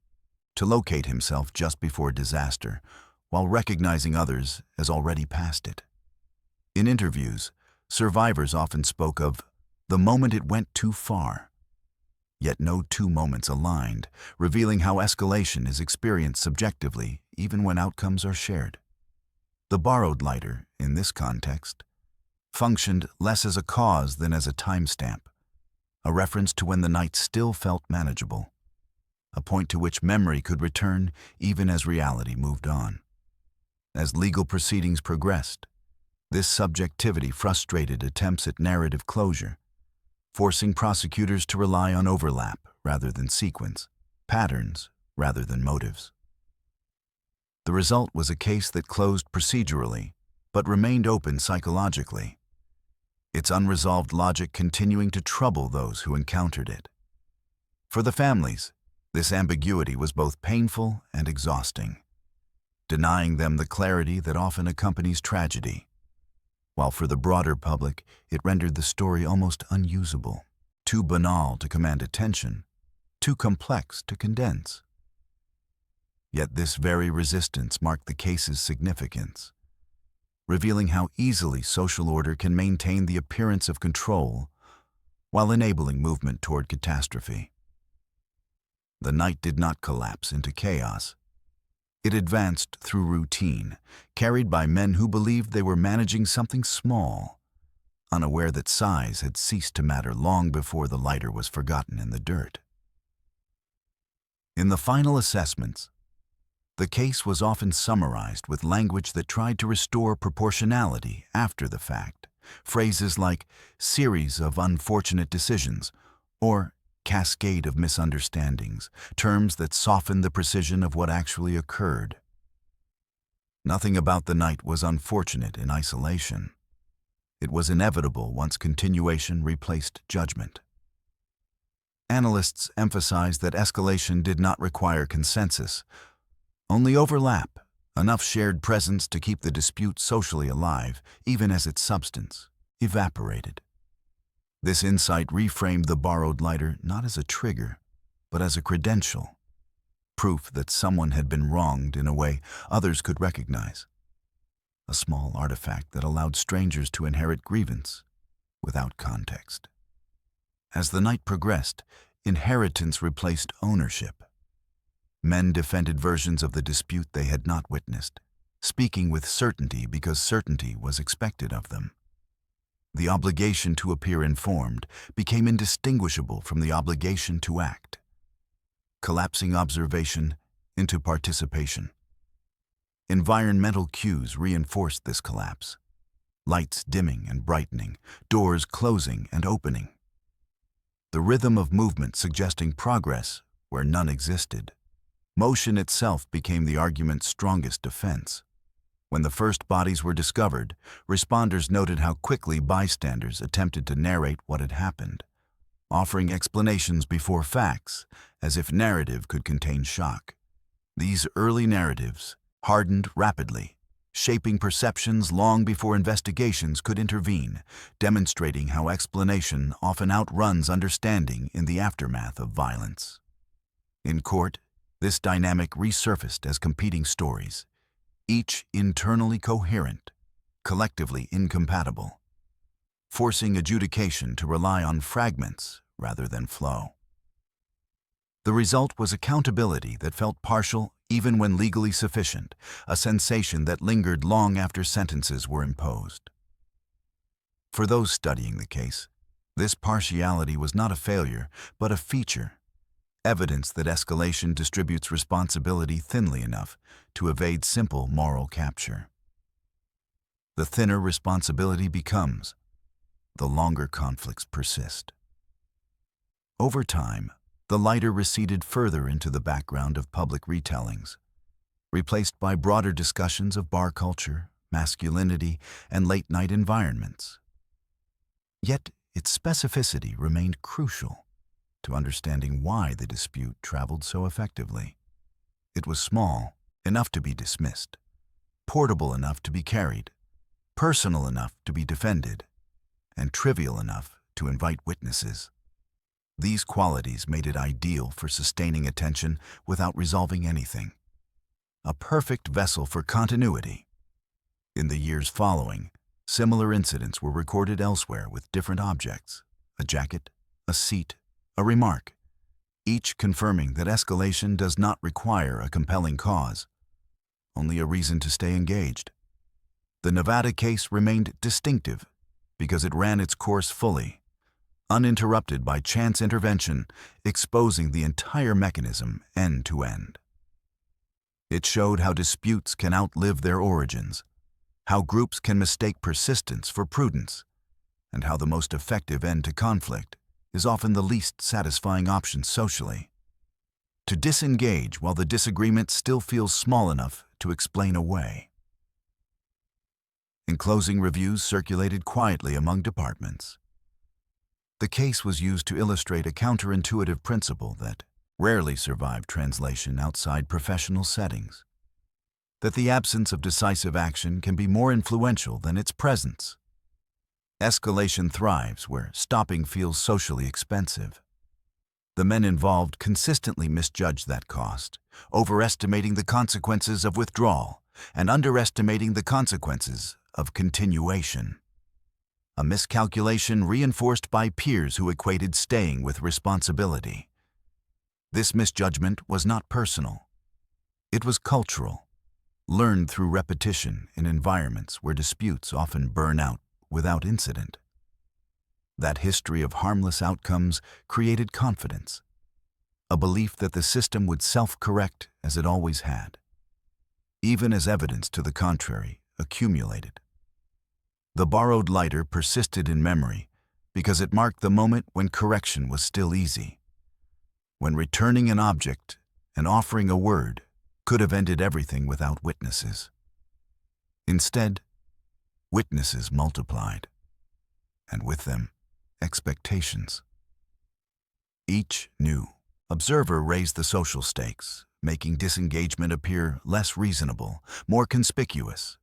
to locate himself just before disaster, while recognizing others as already past it. In interviews, survivors often spoke of the moment it went too far. Yet no two moments aligned, revealing how escalation is experienced subjectively even when outcomes are shared. The borrowed lighter, in this context, functioned less as a cause than as a timestamp, a reference to when the night still felt manageable, a point to which memory could return even as reality moved on. As legal proceedings progressed, this subjectivity frustrated attempts at narrative closure, forcing prosecutors to rely on overlap rather than sequence, patterns rather than motives. The result was a case that closed procedurally, but remained open psychologically, its unresolved logic continuing to trouble those who encountered it. For the families, this ambiguity was both painful and exhausting, denying them the clarity that often accompanies tragedy, while for the broader public, it rendered the story almost unusable, too banal to command attention, too complex to condense. Yet this very resistance marked the case's significance, revealing how easily social order can maintain the appearance of control while enabling movement toward catastrophe. The night did not collapse into chaos. It advanced through routine, carried by men who believed they were managing something small, unaware that size had ceased to matter long before the lighter was forgotten in the dirt. In the final assessments, the case was often summarized with language that tried to restore proportionality after the fact, phrases like series of unfortunate decisions or cascade of misunderstandings, terms that softened the precision of what actually occurred. Nothing about the night was unfortunate in isolation. It was inevitable once continuation replaced judgment. Analysts emphasized that escalation did not require consensus, only overlap, enough shared presence to keep the dispute socially alive, even as its substance evaporated. This insight reframed the borrowed lighter not as a trigger, but as a credential, proof that someone had been wronged in a way others could recognize. A small artifact that allowed strangers to inherit grievance without context. As the night progressed, inheritance replaced ownership. Men defended versions of the dispute they had not witnessed, speaking with certainty because certainty was expected of them. The obligation to appear informed became indistinguishable from the obligation to act, collapsing observation into participation. Environmental cues reinforced this collapse. Lights dimming and brightening, doors closing and opening. The rhythm of movement suggesting progress where none existed. Motion itself became the argument's strongest defense. When the first bodies were discovered, responders noted how quickly bystanders attempted to narrate what had happened, offering explanations before facts, as if narrative could contain shock. These early narratives hardened rapidly, shaping perceptions long before investigations could intervene, demonstrating how explanation often outruns understanding in the aftermath of violence. In court, this dynamic resurfaced as competing stories, each internally coherent, collectively incompatible, forcing adjudication to rely on fragments rather than flow. The result was accountability that felt partial even when legally sufficient, a sensation that lingered long after sentences were imposed. For those studying the case, this partiality was not a failure, but a feature, evidence that escalation distributes responsibility thinly enough to evade simple moral capture. The thinner responsibility becomes, the longer conflicts persist. Over time, the lighter receded further into the background of public retellings, replaced by broader discussions of bar culture, masculinity, and late-night environments. Yet its specificity remained crucial to understanding why the dispute traveled so effectively. It was small enough to be dismissed, portable enough to be carried, personal enough to be defended, and trivial enough to invite witnesses. These qualities made it ideal for sustaining attention without resolving anything. A perfect vessel for continuity. In the years following, similar incidents were recorded elsewhere with different objects, a jacket, a seat, a remark, each confirming that escalation does not require a compelling cause, only a reason to stay engaged. The Nevada case remained distinctive because it ran its course fully, uninterrupted by chance intervention, exposing the entire mechanism end to end. It showed how disputes can outlive their origins, how groups can mistake persistence for prudence, and how the most effective end to conflict is often the least satisfying option socially. To disengage while the disagreement still feels small enough to explain away. Enclosing reviews circulated quietly among departments. The case was used to illustrate a counterintuitive principle that rarely survived translation outside professional settings, that the absence of decisive action can be more influential than its presence. Escalation thrives where stopping feels socially expensive. The men involved consistently misjudged that cost, overestimating the consequences of withdrawal and underestimating the consequences of continuation. A miscalculation reinforced by peers who equated staying with responsibility. This misjudgment was not personal. It was cultural, learned through repetition in environments where disputes often burn out without incident. That history of harmless outcomes created confidence, a belief that the system would self-correct as it always had, even as evidence to the contrary accumulated. The borrowed lighter persisted in memory because it marked the moment when correction was still easy, when returning an object and offering a word could have ended everything without witnesses. Instead, witnesses multiplied, and with them, expectations. Each new observer raised the social stakes, making disengagement appear less reasonable, more conspicuous,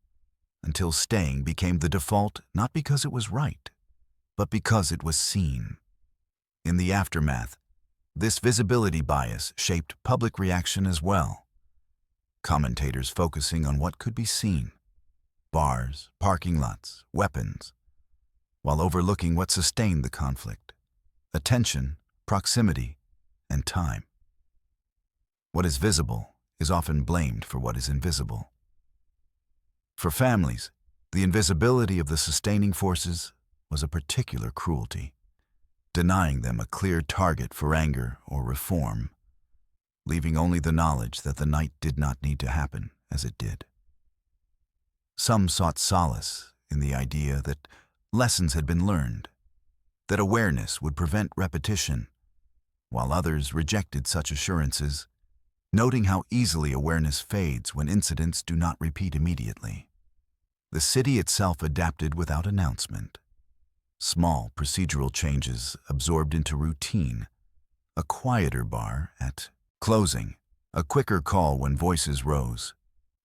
until staying became the default not because it was right, but because it was seen. In the aftermath, This visibility bias shaped public reaction as well, commentators focusing on what could be seen: bars, parking lots, weapons, while overlooking what sustained the conflict: attention, proximity, and time. What is visible is often blamed for what is invisible. For families, the invisibility of the sustaining forces was a particular cruelty, denying them a clear target for anger or reform, leaving only the knowledge that the night did not need to happen as it did. Some sought solace in the idea that lessons had been learned, that awareness would prevent repetition, while others rejected such assurances, noting how easily awareness fades when incidents do not repeat immediately. The city itself adapted without announcement. Small procedural changes absorbed into routine: a quieter bar at closing, a quicker call when voices rose,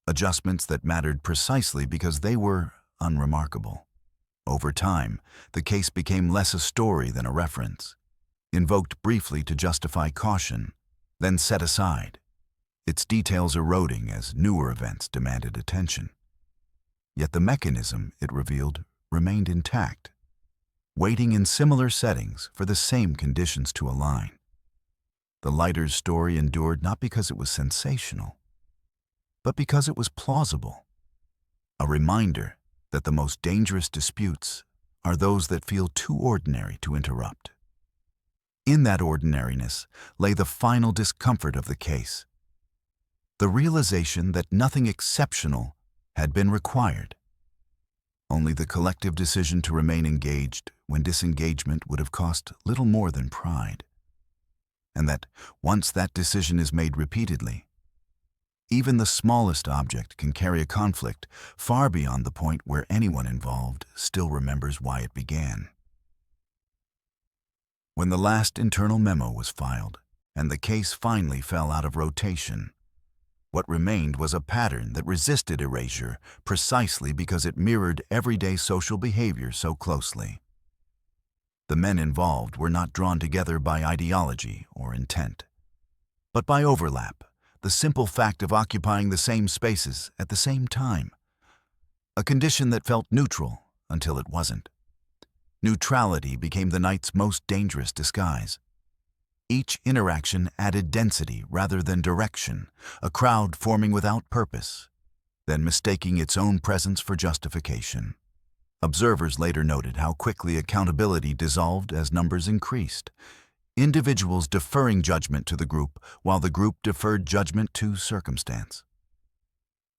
adjustments that mattered precisely because they were unremarkable. Over time, the case became less a story than a reference, invoked briefly to justify caution, then set aside, its details eroding as newer events demanded attention. Yet the mechanism it revealed remained intact, waiting in similar settings for the same conditions to align. The lighter's story endured not because it was sensational, but because it was plausible, a reminder that the most dangerous disputes are those that feel too ordinary to interrupt. In that ordinariness lay the final discomfort of the case: the realization that nothing exceptional had been required, only the collective decision to remain engaged when disengagement would have cost little more than pride, and that once that decision is made repeatedly, even the smallest object can carry a conflict far beyond the point where anyone involved still remembers why it began. When the last internal memo was filed and the case finally fell out of rotation, what remained was a pattern that resisted erasure precisely because it mirrored everyday social behavior so closely. The men involved were not drawn together by ideology or intent, but by overlap, the simple fact of occupying the same spaces at the same time, a condition that felt neutral until it wasn't. Neutrality became the night's most dangerous disguise. Each interaction added density rather than direction, a crowd forming without purpose, then mistaking its own presence for justification. Observers later noted how quickly accountability dissolved as numbers increased, individuals deferring judgment to the group while the group deferred judgment to circumstance.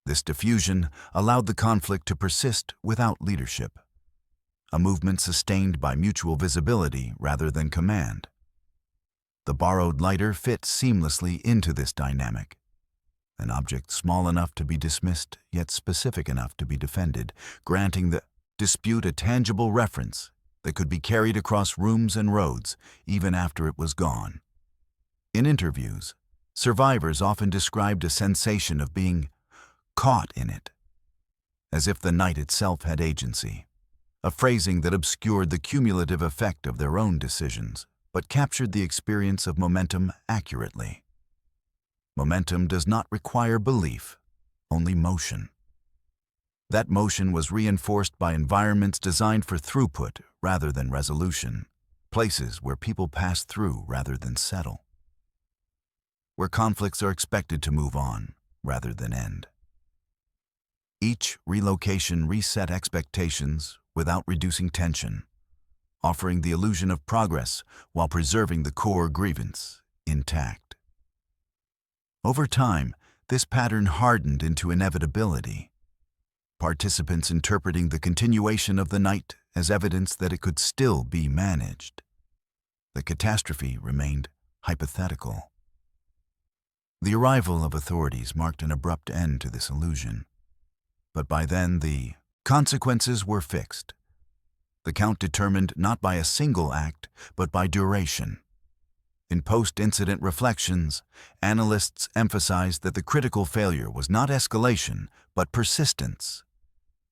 This diffusion allowed the conflict to persist without leadership, a movement sustained by mutual visibility rather than command. The borrowed lighter fit seamlessly into this dynamic, an object small enough to be dismissed yet specific enough to be defended, granting the dispute a tangible reference that could be carried across rooms and roads even after it was gone. In interviews, survivors often described a sensation of being caught in it, as if the night itself had agency, a phrasing that obscured the cumulative effect of their own decisions, but captured the experience of momentum accurately. Momentum does not require belief, only motion. That motion was reinforced by environments designed for throughput rather than resolution, places where people pass through rather than settle, where conflicts are expected to move on rather than end. Each relocation reset expectations without reducing tension, offering the illusion of progress while preserving the core grievance intact. Over time, this pattern hardened into inevitability, participants interpreting the continuation of the night as evidence that it could still be managed. The catastrophe remained hypothetical. The arrival of authorities marked an abrupt end to this illusion, but by then the consequences were fixed. The count determined not by a single act, but by duration. In post-incident reflections, analysts emphasized that the critical failure was not escalation, but persistence,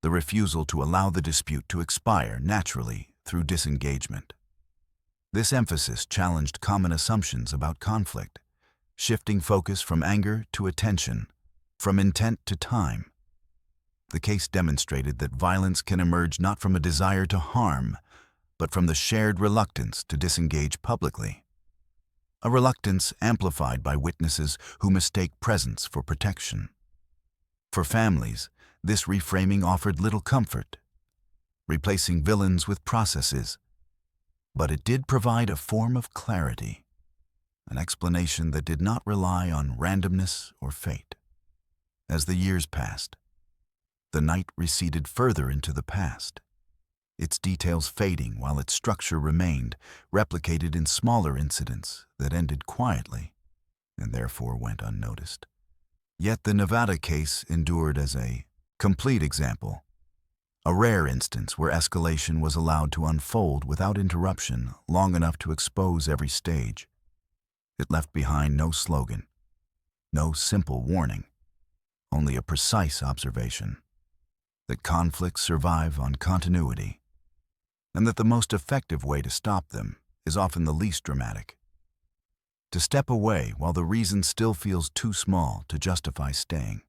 the refusal to allow the dispute to expire naturally through disengagement. This emphasis challenged common assumptions about conflict, shifting focus from anger to attention, from intent to time. The case demonstrated that violence can emerge not from a desire to harm, but from the shared reluctance to disengage publicly. A reluctance amplified by witnesses who mistake presence for protection. For families, this reframing offered little comfort, replacing villains with processes, but it did provide a form of clarity, an explanation that did not rely on randomness or fate. As the years passed, the night receded further into the past, its details fading while its structure remained, replicated in smaller incidents that ended quietly and therefore went unnoticed. Yet the Nevada case endured as a complete example, a rare instance where escalation was allowed to unfold without interruption long enough to expose every stage. It left behind no slogan, no simple warning, only a precise observation that conflicts survive on continuity, and that the most effective way to stop them is often the least dramatic. To step away while the reason still feels too small to justify staying.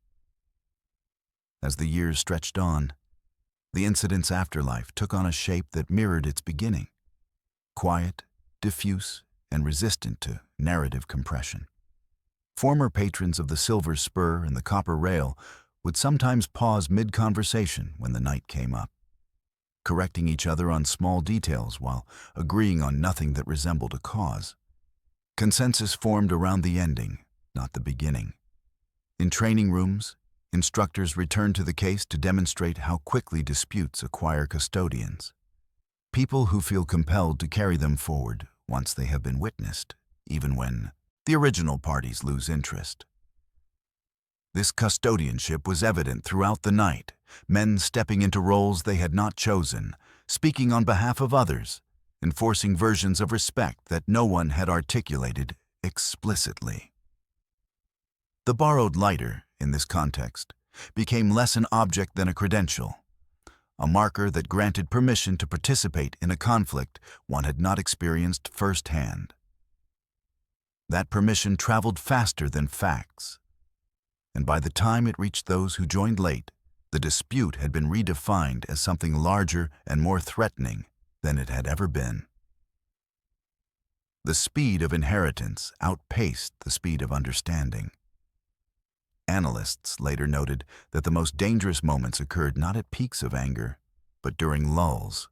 As the years stretched on, the incident's afterlife took on a shape that mirrored its beginning, quiet, diffuse, and resistant to narrative compression. Former patrons of the Silver Spur and the Copper Rail would sometimes pause mid-conversation when the night came up, correcting each other on small details while agreeing on nothing that resembled a cause. Consensus formed around the ending, not the beginning. In training rooms, instructors returned to the case to demonstrate how quickly disputes acquire custodians, people who feel compelled to carry them forward once they have been witnessed, even when the original parties lose interest. This custodianship was evident throughout the night, men stepping into roles they had not chosen, speaking on behalf of others, enforcing versions of respect that no one had articulated explicitly. The borrowed lighter, in this context, became less an object than a credential, a marker that granted permission to participate in a conflict one had not experienced firsthand. That permission traveled faster than facts, and by the time it reached those who joined late, the dispute had been redefined as something larger and more threatening than it had ever been. The speed of inheritance outpaced the speed of understanding. Analysts later noted that the most dangerous moments occurred not at peaks of anger, but during lulls,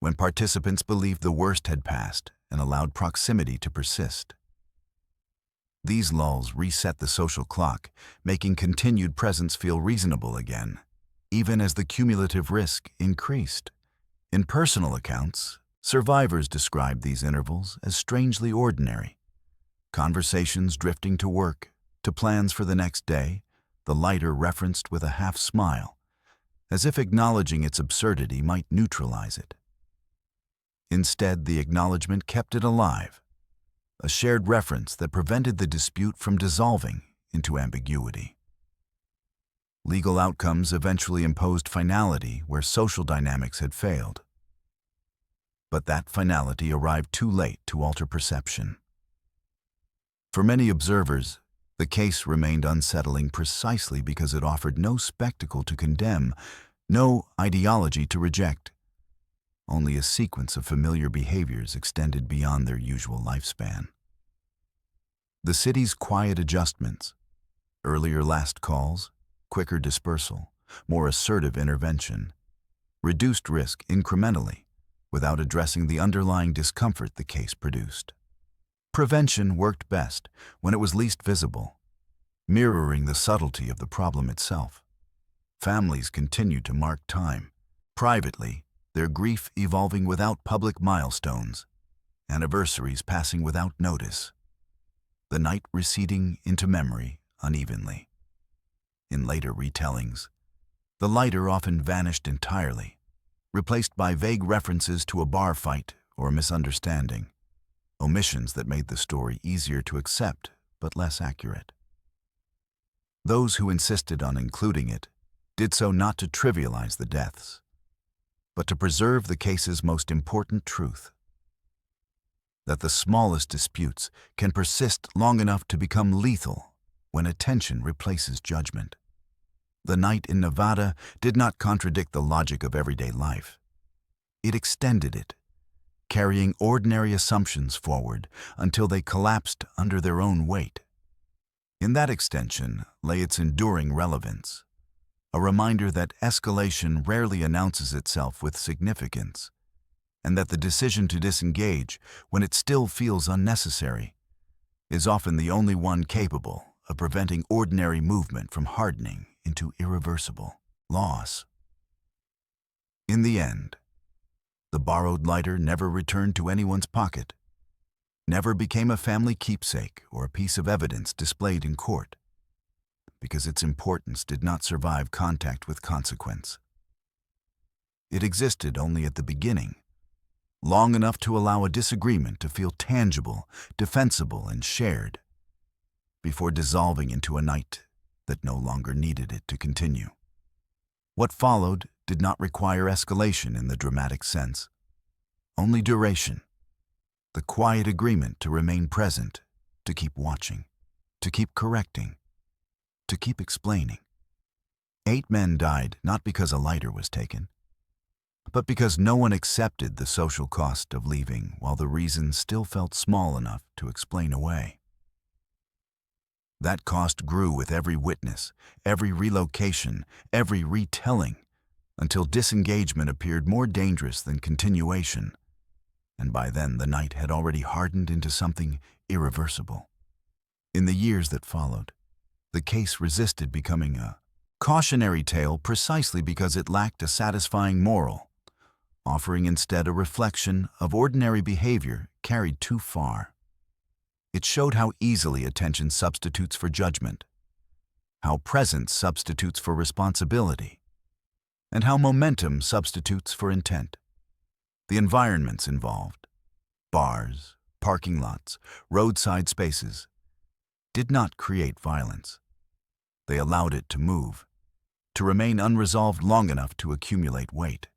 when participants believed the worst had passed and allowed proximity to persist. These lulls reset the social clock, making continued presence feel reasonable again, even as the cumulative risk increased. In personal accounts, survivors described these intervals as strangely ordinary. Conversations drifting to work, to plans for the next day, the lighter referenced with a half smile, as if acknowledging its absurdity might neutralize it. Instead, the acknowledgement kept it alive, a shared reference that prevented the dispute from dissolving into ambiguity. Legal outcomes eventually imposed finality where social dynamics had failed. But that finality arrived too late to alter perception. For many observers, the case remained unsettling precisely because it offered no spectacle to condemn, no ideology to reject, only a sequence of familiar behaviors extended beyond their usual lifespan. The city's quiet adjustments, earlier last calls, quicker dispersal, more assertive intervention, reduced risk incrementally without addressing the underlying discomfort the case produced. Prevention worked best when it was least visible, mirroring the subtlety of the problem itself. Families continued to mark time, privately, their grief evolving without public milestones, anniversaries passing without notice, the night receding into memory unevenly. In later retellings, the lighter often vanished entirely, replaced by vague references to a bar fight or a misunderstanding, omissions that made the story easier to accept but less accurate. Those who insisted on including it did so not to trivialize the deaths, but to preserve the case's most important truth. that the smallest disputes can persist long enough to become lethal when attention replaces judgment. The night in Nevada did not contradict the logic of everyday life. It extended it, carrying ordinary assumptions forward until they collapsed under their own weight. In that extension lay its enduring relevance, a reminder that escalation rarely announces itself with significance, and that the decision to disengage when it still feels unnecessary is often the only one capable of preventing ordinary movement from hardening into irreversible loss. In the end, the borrowed lighter never returned to anyone's pocket, never became a family keepsake or a piece of evidence displayed in court, because its importance did not survive contact with consequence. It existed only at the beginning, long enough to allow a disagreement to feel tangible, defensible, and shared, before dissolving into a night that no longer needed it to continue. What followed did not require escalation in the dramatic sense, only duration, the quiet agreement to remain present, to keep watching, to keep correcting, to keep explaining. 8 men died not because a lighter was taken, but because no one accepted the social cost of leaving while the reason still felt small enough to explain away. That cost grew with every witness, every relocation, every retelling, until disengagement appeared more dangerous than continuation, and by then the night had already hardened into something irreversible. In the years that followed, the case resisted becoming a cautionary tale precisely because it lacked a satisfying moral, offering instead a reflection of ordinary behavior carried too far. It showed how easily attention substitutes for judgment, how presence substitutes for responsibility, and how momentum substitutes for intent. The environments involved, bars, parking lots, roadside spaces, did not create violence. They allowed it to move, to remain unresolved long enough to accumulate weight.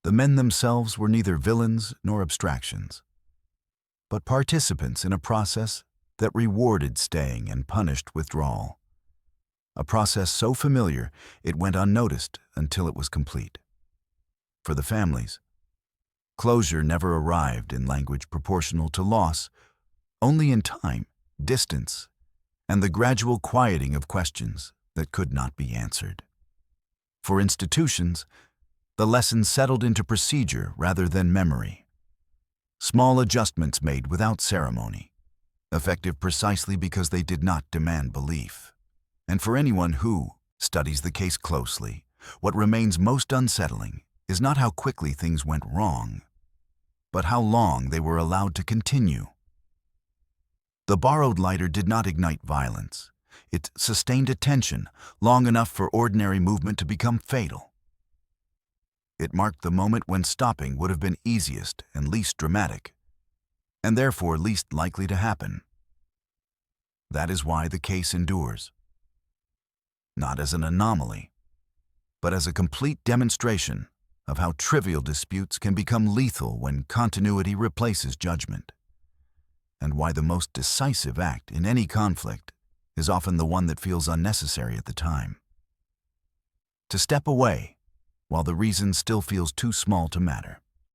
The men themselves were neither villains nor abstractions, but participants in a process that rewarded staying and punished withdrawal. A process so familiar it went unnoticed until it was complete. For the families, closure never arrived in language proportional to loss, only in time, distance, and the gradual quieting of questions that could not be answered. For institutions, the lesson settled into procedure rather than memory. Small adjustments made without ceremony, effective precisely because they did not demand belief. And for anyone who studies the case closely, what remains most unsettling is not how quickly things went wrong, but how long they were allowed to continue. The borrowed lighter did not ignite violence. It sustained attention long enough for ordinary movement to become fatal. It marked the moment when stopping would have been easiest and least dramatic, and therefore least likely to happen. That is why the case endures. Not as an anomaly, but as a complete demonstration of how trivial disputes can become lethal when continuity replaces judgment, and why the most decisive act in any conflict is often the one that feels unnecessary at the time. To step away while the reason still feels too small to matter.